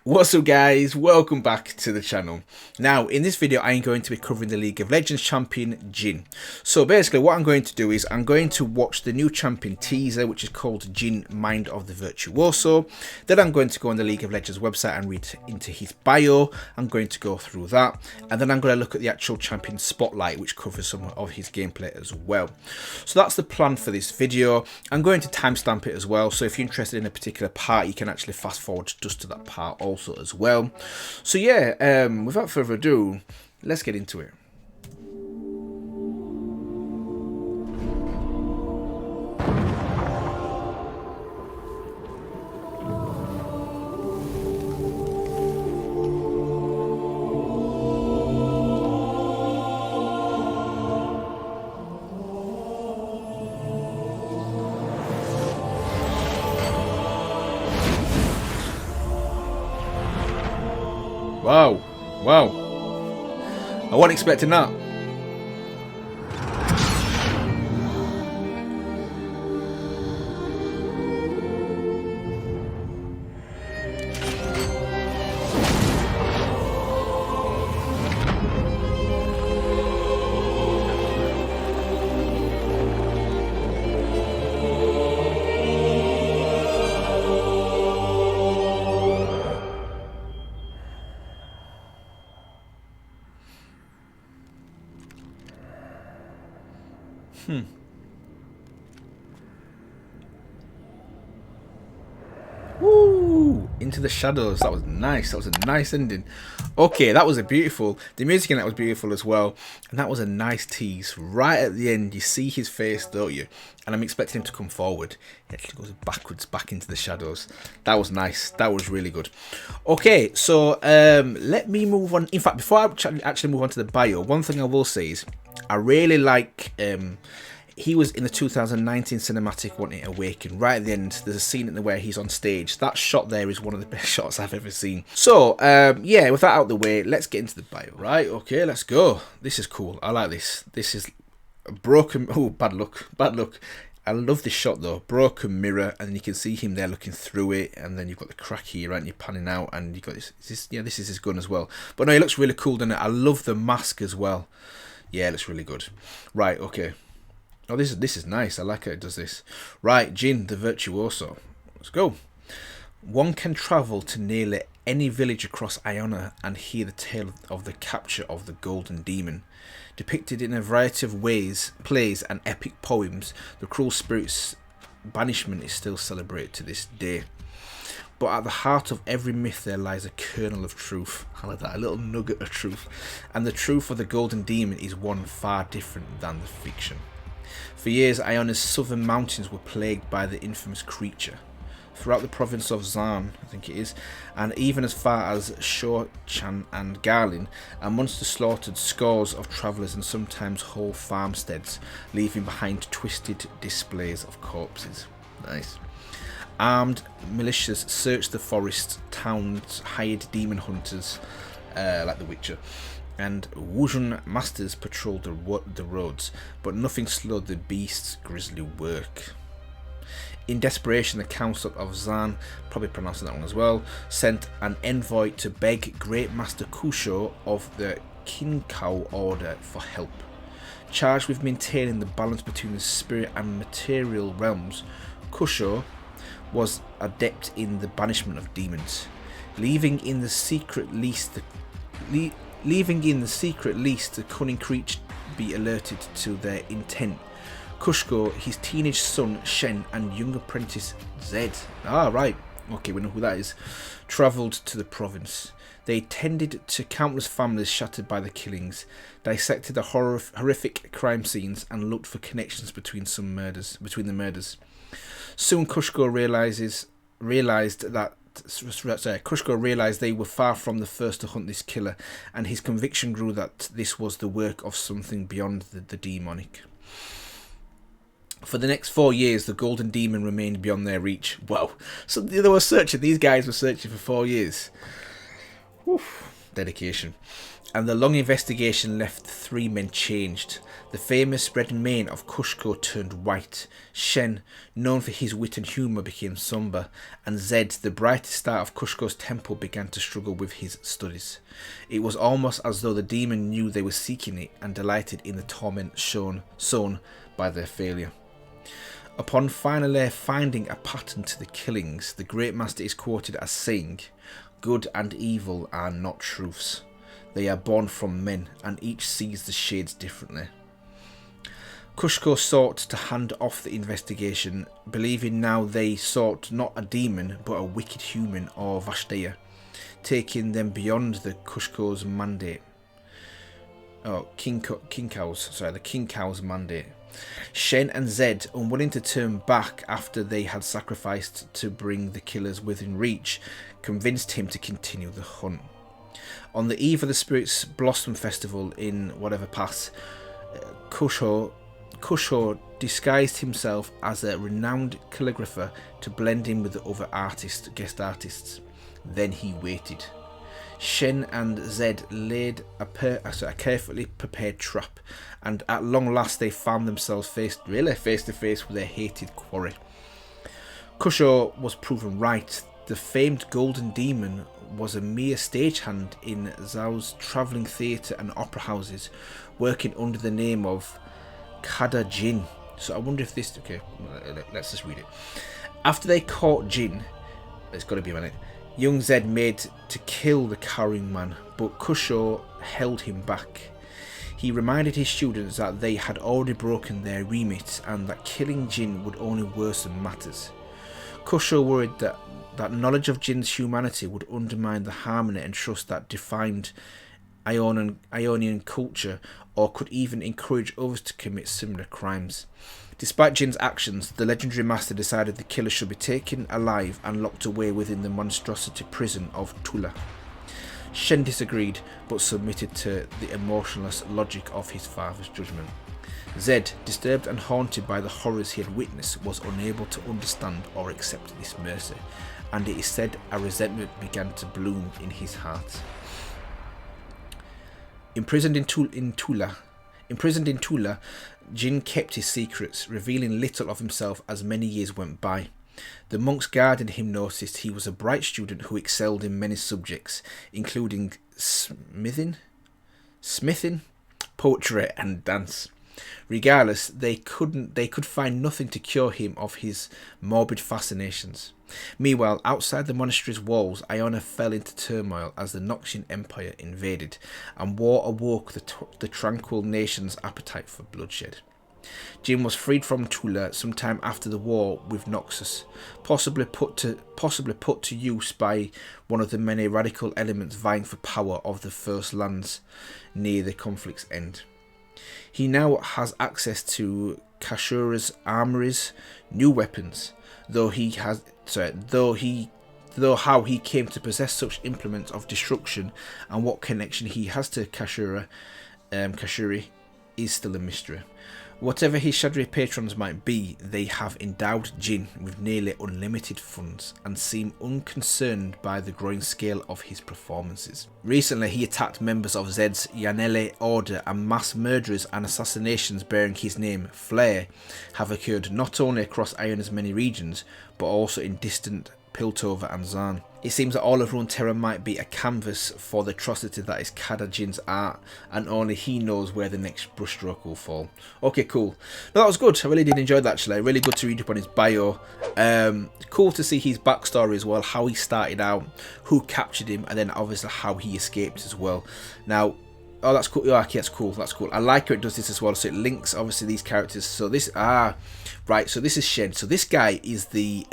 What's up guys, welcome back to the channel. Now in this video I am going to be covering the League of Legends champion Jhin. So basically what I'm going to do is I'm going to watch the new champion teaser, which is called Jhin Mind of the Virtuoso. Then I'm going to go on the League of Legends website and read into his bio. I'm going to go through that, and then I'm going to look at the actual champion spotlight, which covers some of his gameplay as well. So that's the plan for this video. I'm going to timestamp it as well, so if you're interested in a particular part you can actually fast forward just to that part also as well. So yeah, without further ado, let's get into it. Wow, wow, I wasn't expecting that. Woo! Into the shadows. That was nice. That was a nice ending. Okay, that was a beautiful. The music in that was beautiful as well, and that was a nice tease. Right at the end, you see his face, don't you? And I'm expecting him to come forward. He actually goes backwards, back into the shadows. That was nice. That was really good. Okay, so let me move on. In fact, before I actually move on to the bio, one thing I will say is I really like. He was in the 2019 cinematic Wanting to Awaken. Right at the end, there's a scene in there where he's on stage. That shot there is one of the best shots I've ever seen. So, yeah, with that out of the way, let's get into the bio. Right, okay, let's go. This is cool. I like this. This is a broken... Oh, bad luck. Bad luck. I love this shot, though. Broken mirror, and you can see him there looking through it, and then you've got the crack here, right, and you're panning out, and you've got this... Yeah, this is his gun as well. But no, it looks really cool, doesn't it? I love the mask as well. Yeah, it looks really good. Right, okay. Oh, this is nice. I like how it does this. Right, Jhin, the Virtuoso. Let's go. One can travel to nearly any village across Iona and hear the tale of the capture of the Golden Demon. Depicted in a variety of ways, plays and epic poems, the cruel spirit's banishment is still celebrated to this day. But at the heart of every myth there lies a kernel of truth. I like that, a little nugget of truth. And the truth of the Golden Demon is one far different than the fiction. For years, Iona's southern mountains were plagued by the infamous creature. Throughout the province of Zan, I think it is, and even as far as Shorchan and Garlin, a monster slaughtered scores of travellers and sometimes whole farmsteads, leaving behind twisted displays of corpses. Nice. Armed militias searched the forests, towns hired demon hunters, like the Witcher, and Wuzhan masters patrolled the roads, but nothing slowed the beast's grisly work. In desperation, the Council of Zan, probably pronouncing that one as well, sent an envoy to beg Great Master Kusho of the Kinkau Order for help. Charged with maintaining the balance between the spirit and material realms, Kusho was adept in the banishment of demons, leaving in the secret least the cunning creature be alerted to their intent. Kushko, his teenage son Shen, and young apprentice Zed, right, okay, we know who that is, travelled to the province. They tended to countless families shattered by the killings, dissected the horrific crime scenes, and looked for connections between the murders. Soon Kushko realised they were far from the first to hunt this killer, and his conviction grew that this was the work of something beyond the demonic. For the next 4 years, the Golden Demon remained beyond their reach. Wow. So they were searching, these guys were searching for 4 years. Oof, dedication. and the long investigation left 3 men changed. The famous red mane of Kushko turned white. Shen, known for his wit and humour, became sombre, and Zed, the brightest star of Kushko's temple, began to struggle with his studies. It was almost as though the demon knew they were seeking it and delighted in the torment sown by their failure. Upon finally finding a pattern to the killings, the Great Master is quoted as saying, "Good and evil are not truths. They are born from men, and each sees the shades differently." Kushko sought to hand off the investigation, believing now they sought not a demon but a wicked human or Vashdaya, taking them beyond the Kushko's mandate. The King Cow's mandate. Shen and Zed, unwilling to turn back after they had sacrificed to bring the killers within reach, convinced him to continue the hunt. On the eve of the Spirit's Blossom Festival in whatever pass, Kusho disguised himself as a renowned calligrapher to blend in with the other guest artists. Then he waited. Shen and Zed laid a carefully prepared trap, and at long last they found themselves face to face with their hated quarry. Kusho was proven right. The famed Golden Demon was a mere stagehand in Zhao's travelling theatre and opera houses, working under the name of Kada Jhin. So I wonder if this... Okay, let's just read it. After they caught Jhin, it's got to be a minute, young Zed made to kill the cowering man, but Kusho held him back. He reminded his students that they had already broken their remit and that killing Jhin would only worsen matters. Kusho worried that knowledge of Jin's humanity would undermine the harmony and trust that defined Ionian culture, or could even encourage others to commit similar crimes. Despite Jin's actions, the legendary master decided the killer should be taken alive and locked away within the monstrosity prison of Tula. Shen disagreed, but submitted to the emotionless logic of his father's judgment. Zed, disturbed and haunted by the horrors he had witnessed, was unable to understand or accept this mercy, and it is said a resentment began to bloom in his heart. Imprisoned in Tula, Jhin kept his secrets, revealing little of himself as many years went by. The monks guarding him noticed he was a bright student who excelled in many subjects, including smithing, poetry and dance. Regardless, they could find nothing to cure him of his morbid fascinations. Meanwhile, outside the monastery's walls, Iona fell into turmoil as the Noxian Empire invaded, and war awoke the tranquil nation's appetite for bloodshed. Jhin was freed from Tula sometime after the war with Noxus, possibly put to use by one of the many radical elements vying for power of the First Lands near the conflict's end. He now has access to Kashura's armories, new weapons, though how he came to possess such implements of destruction and what connection he has to Kashuri is still a mystery. Whatever his shadowy patrons might be, they have endowed Jhin with nearly unlimited funds and seem unconcerned by the growing scale of his performances. Recently, he attacked members of Zed's Yanele order, and mass murderers and assassinations bearing his name, Flare, have occurred not only across Iona's many regions, but also in distant Piltover and Zaan. It seems that all of Runeterra might be a canvas for the atrocity that is Kada Jhin's art, and only he knows where the next brushstroke will fall. Okay, cool. No, that was good. I really did enjoy that, actually. Really good to read up on his bio. Cool to see his backstory as well, how he started out, who captured him, and then obviously how he escaped as well. Now, oh, that's cool. Oh, okay, that's cool. That's cool. I like how it does this as well. So it links, obviously, these characters. So this, right. So this is Shen. So this guy is the,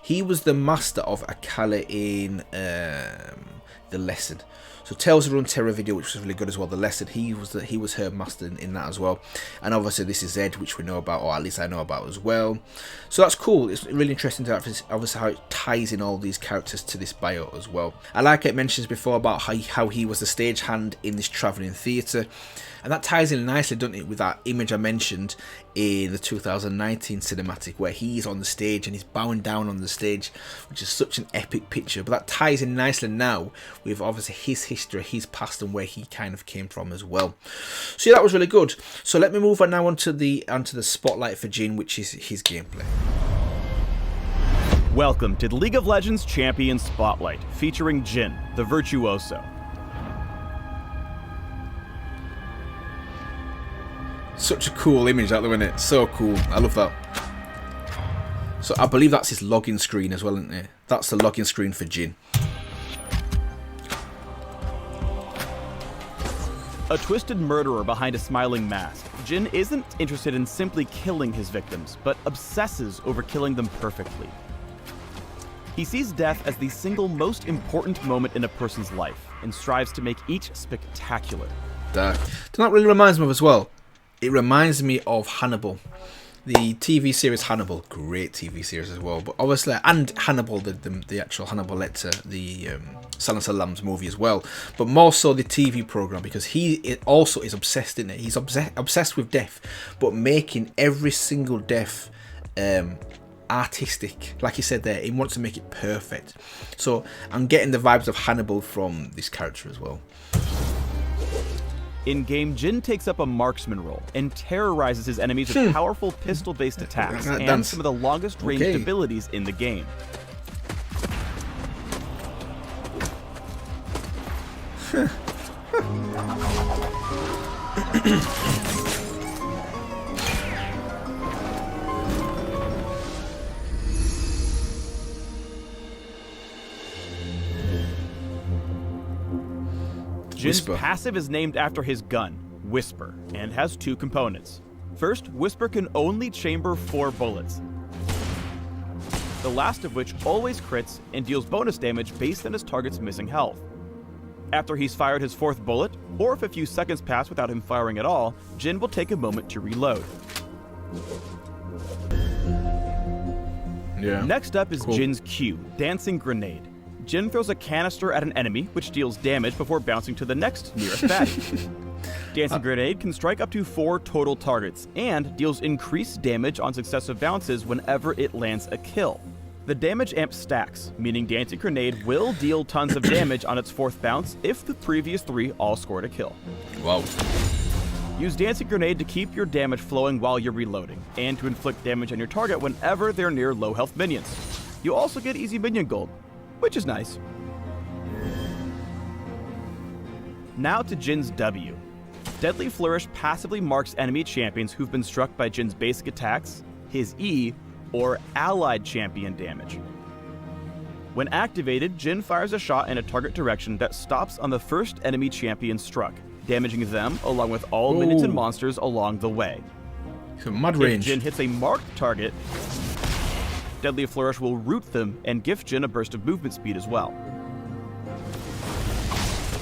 he was the master of Akala in the lesson. So Tales of Runeterra video, which was really good as well. The lesson, he was her master in that as well. And obviously this is Zed, which we know about, or at least I know about as well. So that's cool. It's really interesting to have, obviously, how it ties in all these characters to this bio as well. I like it mentions before about how he was the stagehand in this travelling theatre. And that ties in nicely, doesn't it, with that image I mentioned in the 2019 cinematic, where he's on the stage and he's bowing down on the stage, which is such an epic picture. But that ties in nicely now with obviously his history, his past, and where he kind of came from as well. So yeah, that was really good. So let me move on now onto the spotlight for Jhin, which is his gameplay. Welcome to the League of Legends Champion Spotlight, featuring Jhin, the Virtuoso. Such a cool image, that, isn't it? So cool. I love that. So I believe that's his login screen as well, isn't it? That's the login screen for Jhin. A twisted murderer behind a smiling mask, Jhin isn't interested in simply killing his victims, but obsesses over killing them perfectly. He sees death as the single most important moment in a person's life, and strives to make each spectacular. Dark. That really reminds me of as well. It reminds me of Hannibal, the TV series Hannibal. Great TV series as well. But obviously, and Hannibal, the actual Hannibal Lecter, the Silence of the Lambs movie as well. But more so the TV program, because he also is obsessed in it. He's obsessed with death, but making every single death artistic. Like he said there, he wants to make it perfect. So I'm getting the vibes of Hannibal from this character as well. In-game, Jhin takes up a marksman role and terrorizes his enemies with powerful pistol-based attacks and some of the longest-ranged abilities in the game. Jhin's passive is named after his gun, Whisper, and has two components. First, Whisper can only chamber 4 bullets, the last of which always crits and deals bonus damage based on his target's missing health. After he's fired his 4th bullet, or if a few seconds pass without him firing at all, Jhin will take a moment to reload. Next up is Jhin's Q, Dancing Grenade. Jhin throws a canister at an enemy, which deals damage before bouncing to the next nearest baddie. Dancing Grenade can strike up to 4 total targets, and deals increased damage on successive bounces whenever it lands a kill. The damage amp stacks, meaning Dancing Grenade will deal tons of damage on its 4th bounce if the previous 3 all scored a kill. Wow. Use Dancing Grenade to keep your damage flowing while you're reloading, and to inflict damage on your target whenever they're near low health minions. You also get easy minion gold, which is nice. Now to Jhin's W. Deadly Flourish passively marks enemy champions who've been struck by Jhin's basic attacks, his E, or allied champion damage. When activated, Jhin fires a shot in a target direction that stops on the first enemy champion struck, damaging them along with all minions and monsters along the way. So mud range. If Jhin hits a marked target, Deadly Flourish will root them and gift Jhin a burst of movement speed as well.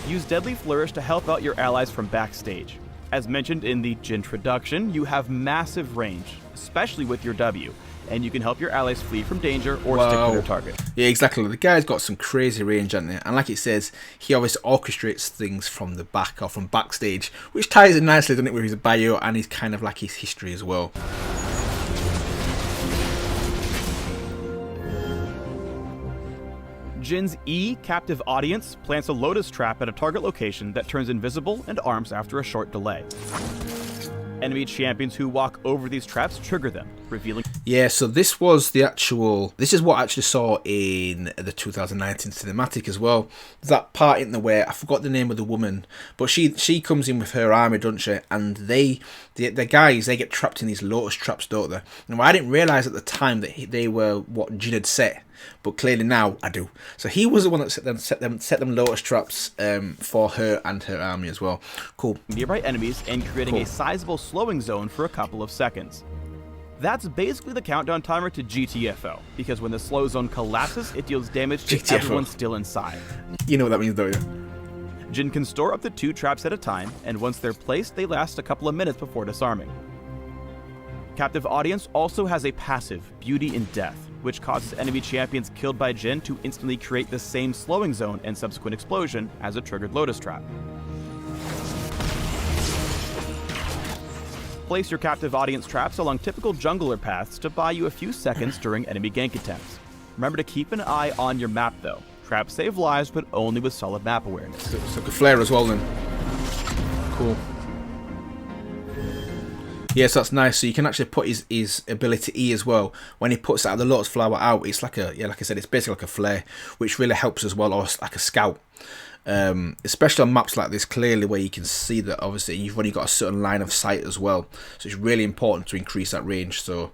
Use Deadly Flourish to help out your allies from backstage. As mentioned in the Jhintroduction, you have massive range, especially with your W, and you can help your allies flee from danger or stick to their target. Yeah, exactly. The guy's got some crazy range, hasn't he? And like it says, he obviously orchestrates things from the back or from backstage, which ties in nicely, doesn't it, with his bio and his kind of like his history as well. Jhin's E, Captive Audience, plants a Lotus Trap at a target location that turns invisible and arms after a short delay. Enemy champions who walk over these traps trigger them, revealing... Yeah, so this was the actual... This is what I actually saw in the 2019 cinematic as well. There's that part in the where, I forgot the name of the woman, but she comes in with her army, doesn't she? And the guys, they get trapped in these Lotus Traps, don't they? And I didn't realise at the time that they were what Jhin had set. But clearly now I do. So he was the one that set them Lotus Traps for her and her army as well. Cool. Nearby enemies and creating a sizable slowing zone for a couple of seconds. That's basically the countdown timer to GTFO, because when the slow zone collapses, it deals damage to everyone still inside. You know what that means, don't you? Jhin can store up to 2 traps at a time, and once they're placed, they last a couple of minutes before disarming. Captive Audience also has a passive, Beauty in Death, which causes enemy champions killed by Jhin to instantly create the same slowing zone and subsequent explosion as a triggered Lotus Trap. Place your Captive Audience traps along typical jungler paths to buy you a few seconds during enemy gank attempts. Remember to keep an eye on your map though. traps save lives, but only with solid map awareness. So it's like a flare as well then. Cool. Yes, that's nice. So you can actually put his ability E as well. When he puts out the Lotus Flower out, it's like a, yeah, like I said, it's basically like a flare, which really helps as well, or like a scout. Especially on maps like this, clearly where you can see that obviously you've only got a certain line of sight as well. So it's really important to increase that range. So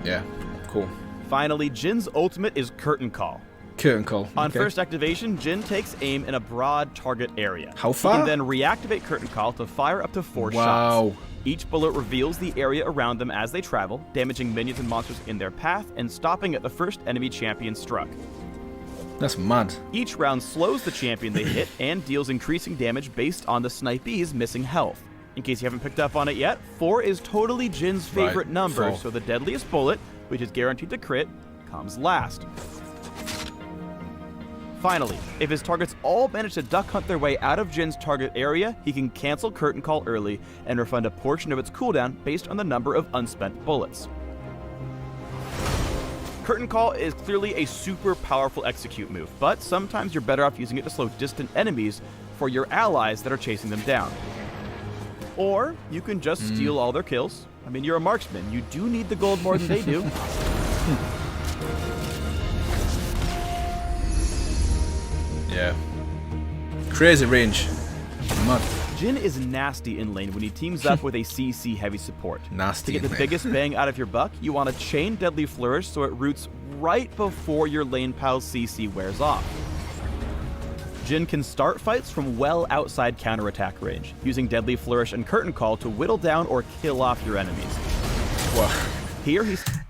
yeah, cool. Finally, Jhin's ultimate is Curtain Call. Curtain Call. On first activation, Jhin takes aim in a broad target area. How far? He can then reactivate Curtain Call to fire up to 4 Wow. shots. Each bullet reveals the area around them as they travel, damaging minions and monsters in their path, and stopping at the first enemy champion struck. That's mad. Each round slows the champion they hit and deals increasing damage based on the snipee's missing health. In case you haven't picked up on it yet, 4 is totally Jhin's favorite number, 4. so the deadliest bullet, which is guaranteed to crit, comes last. Finally, if his targets all manage to duck hunt their way out of Jhin's target area, he can cancel Curtain Call early and refund a portion of its cooldown based on the number of unspent bullets. Curtain Call is clearly a super powerful execute move, but sometimes you're better off using it to slow distant enemies for your allies that are chasing them down. Or you can just steal all their kills. I mean, you're a marksman. You do need the gold more than they do. Yeah. Crazy range. Mad. Jhin is nasty in lane when he teams up with a CC heavy support. Nasty. To get the isn't it? biggest bang out of your buck, you want to chain Deadly Flourish so it roots right before your lane pal's CC wears off. Jhin can start fights from well outside counterattack range, using Deadly Flourish and Curtain Call to whittle down or kill off your enemies. Wow. Here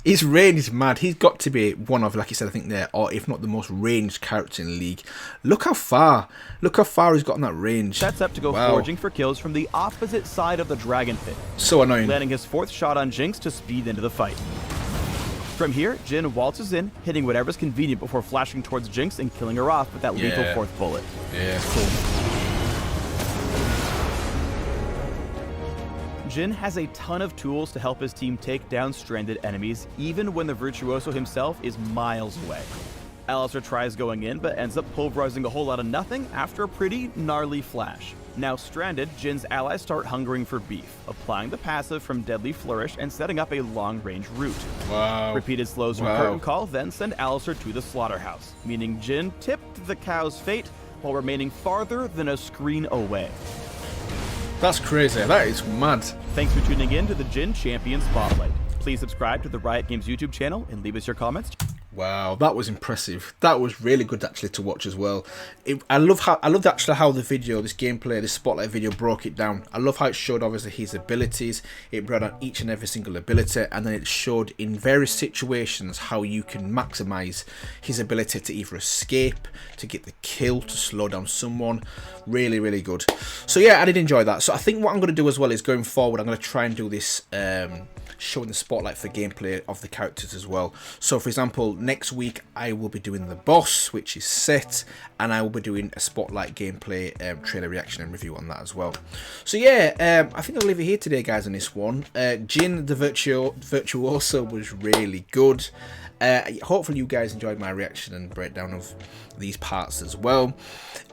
His range is mad. He's got to be one of, like you said, I think there, or if not the most ranged character in the league. Look how far he's got in that range. sets up to go foraging for kills from the opposite side of the Dragon Pit, So annoying. landing his 4th shot on Jinx to speed into the fight. From here, Jhin waltzes in, hitting whatever's convenient before flashing towards Jinx and killing her off with that lethal 4th bullet. Yeah, cool. Jhin has a ton of tools to help his team take down stranded enemies, even when the Virtuoso himself is miles away. Alistair tries going in, but ends up pulverizing a whole lot of nothing after a pretty gnarly flash. Now stranded, Jin's allies start hungering for beef, applying the passive from Deadly Flourish and setting up a long-range route. Wow. Repeated slows from Curtain Call then send Alistair to the slaughterhouse, meaning Jhin tipped the cow's fate while remaining farther than a screen away. That's crazy. That is mad. Thanks for tuning in to the Jhin Champion Spotlight. Please subscribe to the Riot Games YouTube channel and leave us your comments. Wow, that was impressive. That was really good actually to watch as well. I loved actually how the video, this gameplay, this spotlight video broke it down. I love how it showed obviously his abilities. It brought out each and every single ability, and then it showed in various situations how you can maximize his ability to either escape, to get the kill, to slow down someone. Really, really good. So yeah, I did enjoy that. So I think what I'm going to do as well is going forward, I'm going to try and do this showing the spotlight for gameplay of the characters as well. So for example, next week I will be doing the boss, which is set, and I will be doing a spotlight gameplay trailer reaction and review on that as well. So yeah, I think I'll leave it here today, guys, on this one. Jhin the Virtuoso was really good. Hopefully you guys enjoyed my reaction and breakdown of these parts as well.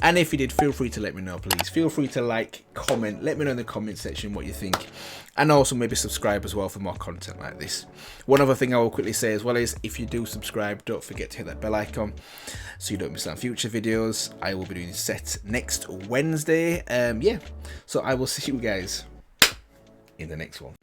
And if you did, feel free to let me know, please. Feel free to like, comment, let me know in the comment section what you think. And also maybe subscribe as well for more content like this. One other thing I will quickly say as well is, if you do subscribe, don't forget to hit that bell icon so you don't miss out on future videos. I will be doing set next Wednesday. Yeah, so I will see you guys in the next one.